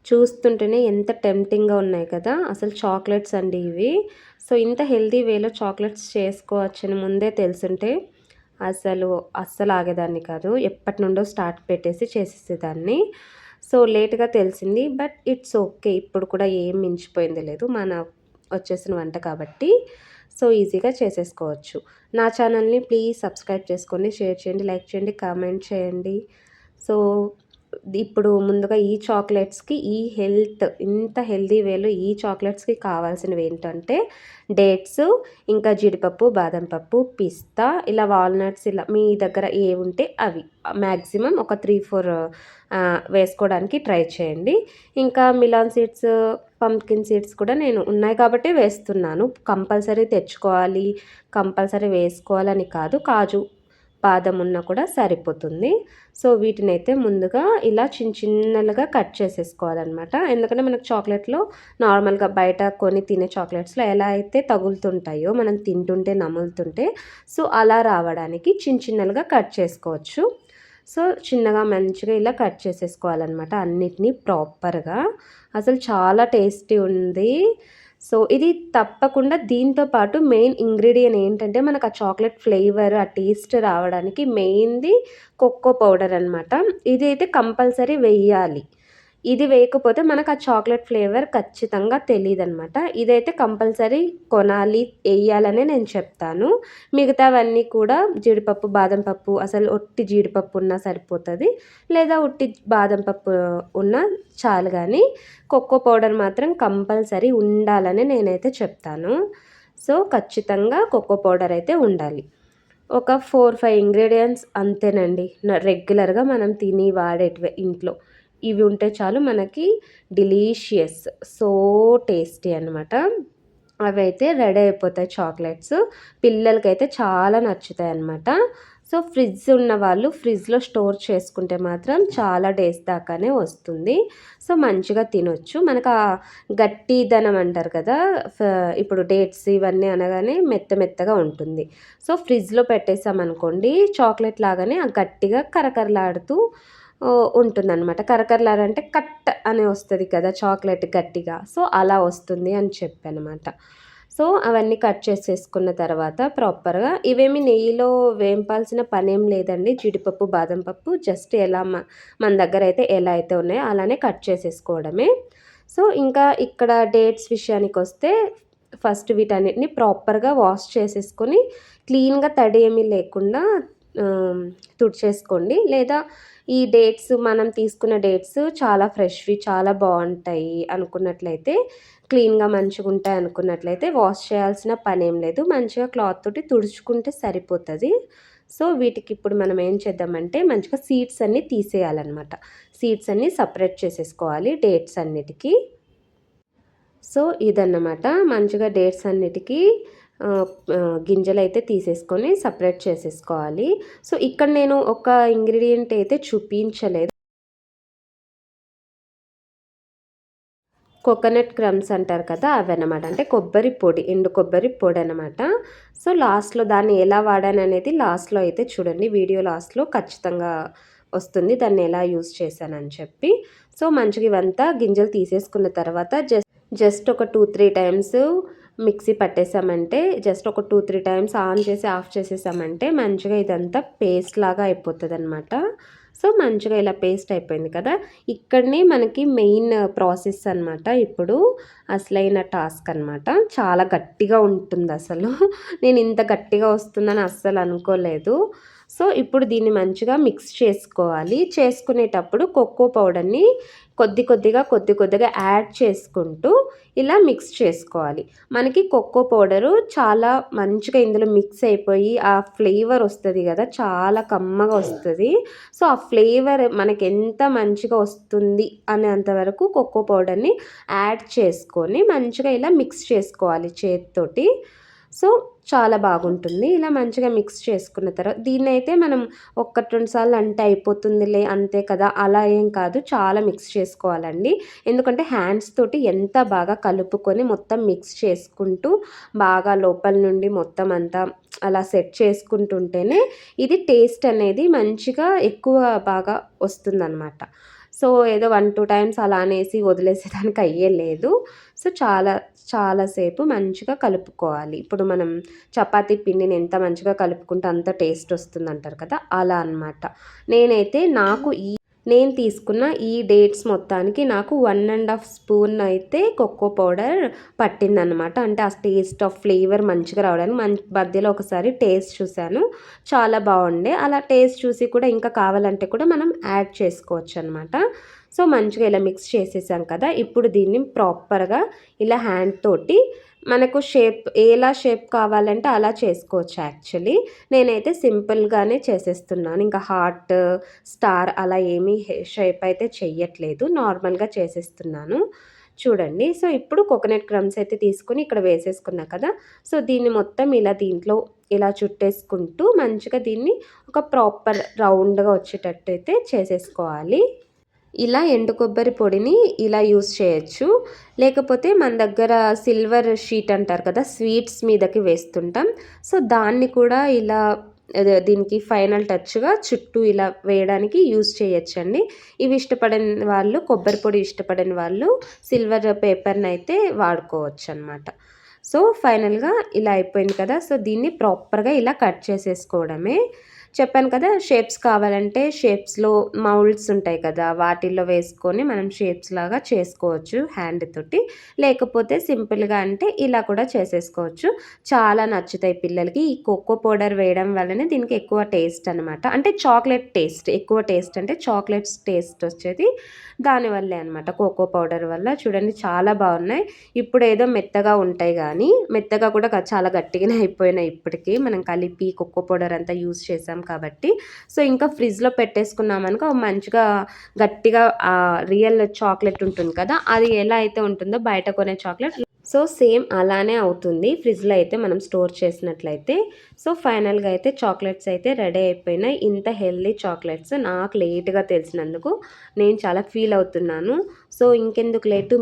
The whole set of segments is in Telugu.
చూస్తుంటేనే ఎంత టెంప్టింగ్‌గా ఉన్నాయి కదా! అసలు చాక్లెట్స్ అండి ఇవి. సో, ఇంత హెల్తీ వేలో చాక్లెట్స్ చేసుకోవచ్చని ముందే తెలిసుంటే అసలు అస్సలు ఆగేదాన్ని కాదు. ఎప్పటినుండో స్టార్ట్ పెట్టేసి చేసేసేదాన్ని. సో, లేట్‌గా తెలిసింది. But it's okay. ఇప్పుడు కూడా ఏం మించిపోయింది లేదు. మన వచ్చేసిన వంట కాబట్టి సో, ఈజీగా చేసేసుకోవచ్చు. నా ఛానల్‌ని ప్లీజ్ సబ్స్క్రైబ్ చేసుకోండి, షేర్ చేయండి, లైక్ చేయండి, కామెంట్ చేయండి. సో, ఇప్పుడు ముందుగా ఈ చాక్లెట్స్‌కి ఇంత హెల్తీ వేలో ఈ చాక్లెట్స్‌కి కావాల్సినవేంటంటే డేట్స్, ఇంకా జీడిపప్పు, బాదం పప్పు, పిస్తా, ఇలా వాల్‌నట్స్, ఇలా మీ దగ్గర ఏవుంటే అవి. మాక్సిమం ఒక 3, 4 వేసుకోవడానికి ట్రై చేయండి. ఇంకా మిలాన్ సీడ్స్, పంప్కిన్ సీడ్స్ కూడా నేను ఉన్నాయి కాబట్టే వేస్తున్నాను. కంపల్సరీ తెచ్చుకోవాలి, కంపల్సరీ వేసుకోవాలని కాదు. కాజు, బాదం ఉన్నా కూడా సరిపోతుంది. సో, వీటినైతే ముందుగా ఇలా చిన్నలుగా కట్ చేసేసుకోవాలనమాట. ఎందుకంటే మనకు చాక్లెట్‌లో నార్మల్‌గా బయట కొని తినే చాక్లెట్స్‌లో ఎలా అయితే తగులుతుంటాయో మనం తింటుంటే, నములుతుంటే, సో, అలా రావడానికి చిన్నలుగా కట్ చేసుకోవచ్చు. సో, చిన్నగా మంచిగా ఇలా కట్ చేసేసుకోవాలనమాట అన్నిటిని ప్రాపర్‌గా. అసలు చాలా టేస్టీ ఉంది. సో, ఇది తప్పకుండా దీంతో పాటు మెయిన్ ఇంగ్రీడియెంట్ ఏంటంటే మనకు ఆ చాక్లెట్ ఫ్లేవర్, ఆ టేస్ట్ రావడానికి మెయిన్‌ది కోకో పౌడర్ అనమాట. ఇదైతే కంపల్సరీ వెయ్యాలి. ఇది వేయకపోతే మనకు ఆ చాక్లెట్ ఫ్లేవర్ ఖచ్చితంగా తెలీదనమాట. ఇదైతే కంపల్సరీ కొనాలి, ఎయ్యాలనే నేను చెప్తాను. మిగతావన్నీ కూడా జీడిపప్పు, బాదం పప్పు, అసలు ఒట్టి జీడిపప్పు ఉన్నా సరిపోతది. లేదా ఉట్టి బాదం పప్పు ఉన్నా చాలు గానీ, కోకో పౌడర్ మాత్రం కంపల్సరీ ఉండాలని నేనైతే చెప్తాను. సో, ఖచ్చితంగా కోకో పౌడర్ అయితే ఉండాలి. ఒక 4, 5 ఇంగ్రీడియెంట్స్ అంతేనండి. రెగ్యులర్‌గా మనం తిని వాడేటివే ఇంట్లో. ఇవి ఉంటే చాలు మనకి డెలీషియస్, సో టేస్టీ అనమాట. అవైతే రెడీ అయిపోతాయి చాక్లెట్స్. పిల్లలకైతే చాలా నచ్చుతాయన్నమాట. సో, ఫ్రిడ్జ్ ఉన్నవాళ్ళు ఫ్రిడ్జ్‌లో స్టోర్ చేసుకుంటే మాత్రం చాలా డేస్ దాకానే వస్తుంది. సో, మంచిగా తినొచ్చు. మనకు ఆ గట్టిదనం అంటారు కదా! ఫ ఇప్పుడు డేట్స్ ఇవన్నీ అనగానే మెత్తగా ఉంటుంది. సో, ఫ్రిడ్జ్‌లో పెట్టేసామనుకోండి చాక్లెట్ లాగానే ఆ గట్టిగా కరకరలాడుతూ ఉంటుందనమాట. కరకరలాడంటే కట్ అని వస్తది కదా! చాక్లెట్ గట్టిగా. సో, అలా వస్తుంది అని చెప్పనమాట. సో, అవన్నీ కట్ చేసేసుకున్న తర్వాత ప్రాపర్‌గా ఇవేమి నెయ్యిలో వేంపాల్సిన పనేం లేదండి. జీడిపప్పు, బాదం పప్పు జస్ట్ ఎలా మన దగ్గరైతే ఎలా అయితే ఉన్నాయో అలానే కట్ చేసేసుకోవడమే. సో, ఇంకా ఇక్కడ డేట్స్ విషయానికొస్తే ఫస్ట్ వీటన్నిటిని ప్రాపర్‌గా వాష్ చేసేసుకొని క్లీన్‌గా తడి ఏమీ లేకుండా తుడిచేసుకోండి. లేదా ఈ డేట్స్ మనం తీసుకున్న డేట్స్ చాలా ఫ్రెష్‌వి చాలా బావుంటాయి అనుకున్నట్లయితే, క్లీన్‌గా మంచిగుంటాయి అనుకున్నట్లయితే వాష్ చేయాల్సిన పనేం లేదు. మంచిగా క్లాత్ తోటి తుడుచుకుంటే సరిపోతది. సో, వీటికిప్పుడు మనం ఏం చేద్దామంటే మంచిగా సీడ్స్ అన్నీ తీసేయాలనమాట. సీడ్స్ అన్నీ సెపరేట్ చేసేసుకోవాలి డేట్స్ అన్నిటికి. సో, ఇదన్నమాట. మంచిగా డేట్స్ అన్నిటికి ఆహ్, గింజలైతే తీసేసుకొని సెపరేట్ చేసేసుకోవాలి. సో, ఇక్కడ నేను ఒక ఇంగ్రీడియెంట్ అయితే చూపించలేదు. కోకోనట్ క్రమ్స్ అంటారు కదా! అవన్నమాట. అంటే కొబ్బరి పొడి, ఎండు కొబ్బరి పొడనమాట. సో, లాస్ట్‌లో దాన్ని ఎలా వాడాననేది లాస్ట్‌లో అయితే చూడండి. వీడియో లాస్ట్‌లో ఖచ్చితంగా వస్తుంది. దాన్ని ఎలా యూజ్ చేశానని చెప్పి. సో, మంచిగా ఇవంతా గింజలు తీసేసుకున్న తర్వాత జస్ట్ ఒక 2, 3 టైమ్స్ మిక్సీ పట్టేసామంటే జస్ట్ ఒక 2, 3 టైమ్స్ ఆన్ చేసి ఆఫ్ చేసేసామంటే మంచిగా ఇదంతా పేస్ట్ లాగా అయిపోతదనమాట. సో, మంచిగా ఇలా పేస్ట్ అయిపోయింది కదా! ఇక్కడనే మనకి మెయిన్ ప్రాసెస్ అనమాట. ఇప్పుడు అసలైన టాస్క్ అనమాట. చాలా గట్టిగా ఉంటుందసలు. నేను ఇంత గట్టిగా వస్తుందని అస్సలు అనుకోలేదు. సో, ఇప్పుడు దీన్ని మంచిగా మిక్స్ చేసుకోవాలి. చేసుకునేటప్పుడు కోకో పౌడర్‌ని కొద్దిగా యాడ్ చేసుకుంటూ ఇలా మిక్స్ చేసుకోవాలి. మనకి కోకో పౌడరు చాలా మంచిగా ఇందులో మిక్స్ అయిపోయి ఆ ఫ్లేవర్ వస్తది గదా! చాలా కమ్మగా వస్తది. సో, ఆ ఫ్లేవర్ మనకెంత మంచిగా వస్తుంది అనేంత వరకు కోకో పౌడర్‌ని యాడ్ చేసుకొని మంచిగా ఇలా మిక్స్ చేసుకోవాలి చేత్తోటి. సో, చాలా బాగుంటుంది. ఇలా మంచిగా మిక్స్ చేసుకున్న తర్వాత దీన్నైతే మనం 1, 2 సార్లు అంటే అయిపోతుందిలే అంతే కదా! అలా ఏం కాదు. చాలా మిక్స్ చేసుకోవాలండి. ఎందుకంటే హ్యాండ్స్ తోటి ఎంత బాగా కలుపుకొని మొత్తం మిక్స్ చేసుకుంటూ బాగా లోపల నుండి మొత్తం అంతా అలా సెట్ చేసుకుంటుంటేనే ఇది టేస్ట్ అనేది మంచిగా ఎక్కువ బాగా వస్తుందనమాట. సో ఏదో 1, 2 టైమ్స్ అలా అనేసి వదిలేసేదానికి అయ్యేలేదు. సో చాలా సేపు మంచిగా కలుపుకోవాలి. ఇప్పుడు మనం చపాతీ పిండిని ఎంత మంచిగా కలుపుకుంటే అంత టేస్ట్ వస్తుందంటారు కదా! అలా అనమాట. నేనైతే నేను తీసుకున్న ఈ డేట్స్ మొత్తానికి నాకు 1½ స్పూన్ అయితే కోకో పౌడర్ పట్టిందనమాట. అంటే ఆ టేస్ట్ ఆఫ్ ఫ్లేవర్ మంచిగా రావడానికి మధ్యలో ఒకసారి టేస్ట్ చూశాను. చాలా బాగుండే. అలా టేస్ట్ చూసి కూడా ఇంకా కావాలంటే కూడా మనం యాడ్ చేసుకోవచ్చు అనమాట. సో మంచిగా ఇలా మిక్స్ చేసేసాం కదా! ఇప్పుడు దీన్ని ప్రాపర్గా ఇలా హ్యాండ్ తోటి మనకు ఎలా షేప్ కావాలంటే అలా చేసుకోవచ్చు యాక్చువల్లీ. నేనైతే సింపుల్గానే చేసేస్తున్నాను. ఇంకా హార్ట్, స్టార్ అలా ఏమీ షేప్ అయితే చెయ్యట్లేదు. నార్మల్గా చేసేస్తున్నాను చూడండి. సో ఇప్పుడు కోకోనట్ క్రమ్స్ అయితే తీసుకొని ఇక్కడ వేసేసుకున్నా కదా! సో దీన్ని మొత్తం దీంట్లో ఇలా చుట్టేసుకుంటూ మంచిగా దీన్ని ఒక ప్రాపర్ రౌండ్గా వచ్చేటట్టు అయితే చేసేసుకోవాలి. ఇలా ఎండు కొబ్బరి పొడిని ఇలా యూస్ చేయొచ్చు. లేకపోతే మన దగ్గర సిల్వర్ షీట్ అంటారు కదా! స్వీట్స్ మీదకి వేస్తుంటాం. సో దాన్ని కూడా ఇలా దీనికి ఫైనల్ టచ్‌గా చుట్టూ ఇలా వేయడానికి యూజ్ చేయొచ్చండి. ఇవి ఇష్టపడని వాళ్ళు, కొబ్బరి పొడి ఇష్టపడని వాళ్ళు సిల్వర్ పేపర్‌నైతే వాడుకోవచ్చనమాట. సో ఫైనల్‌గా ఇలా అయిపోయింది కదా! సో దీన్ని ప్రాపర్‌గా ఇలా కట్ చేసేసుకోవడమే. చెప్పాను కదా! షేప్స్ కావాలంటే షేప్స్‌లో మౌల్డ్స్ ఉంటాయి కదా! వాటిల్లో వేసుకొని మనం షేప్స్ లాగా చేసుకోవచ్చు హ్యాండ్ తోటి. లేకపోతే సింపుల్‌గా అంటే ఇలా కూడా చేసేసుకోవచ్చు. చాలా నచ్చుతాయి పిల్లలకి. ఈ కోకో పౌడర్ వేయడం వల్లనే దీనికి ఎక్కువ టేస్ట్ అనమాట. అంటే చాక్లెట్ టేస్ట్, ఎక్కువ టేస్ట్ అంటే చాక్లెట్స్ టేస్ట్ వచ్చేది దానివల్లే అనమాట. కోకో పౌడర్ వల్ల. చూడండి చాలా బాగున్నాయి. ఇప్పుడేదో మెత్తగా ఉంటాయి గానీ, మెత్తగా కూడా చాలా గట్టిగానే అయిపోయినాయి ఇప్పటికి. మనం కలిపి కోకో పౌడర్ అంతా యూజ్ చేసాం కాబట్టి. సో ఇంకా ఫ్రిడ్జ్‌లో పెట్టేసుకున్నామనుకో మంచిగా గట్టిగా రియల్ చాక్లెట్ ఉంటుంది కదా! అది ఎలా అయితే ఉంటుందో బయట కొనే చాక్లెట్ సో సేమ్ అలానే అవుతుంది ఫ్రిడ్జ్‌లో అయితే మనం స్టోర్ చేసినట్లయితే. సో ఫైనల్‌గా అయితే చాక్లెట్స్ అయితే రెడీ అయిపోయినాయి. ఇంత హెల్తీ చాక్లెట్స్ నాకు లేట్‌గా తెలిసినందుకు నేను చాలా ఫీల్ అవుతున్నాను. సో ఇంకెందుకు లేటు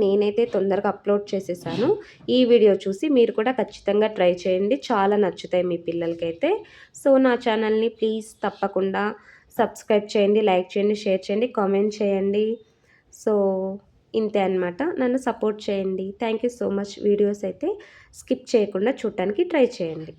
నేనైతే తొందరగా అప్లోడ్ చేసేసాను. ఈ వీడియో చూసి మీరు కూడా ఖచ్చితంగా ట్రై చేయండి. చాలా నచ్చుతాయి మీ పిల్లలకైతే. సో నా ఛానల్‌ని ప్లీజ్ తప్పకుండా సబ్స్క్రైబ్ చేయండి, లైక్ చేయండి, షేర్ చేయండి, కామెంట్ చేయండి. సో ఇంతే అనమాట. నన్ను సపోర్ట్ చేయండి. Thank you so much. Videos అయితే స్కిప్ చేయకుండా చూడటానికి ట్రై చేయండి.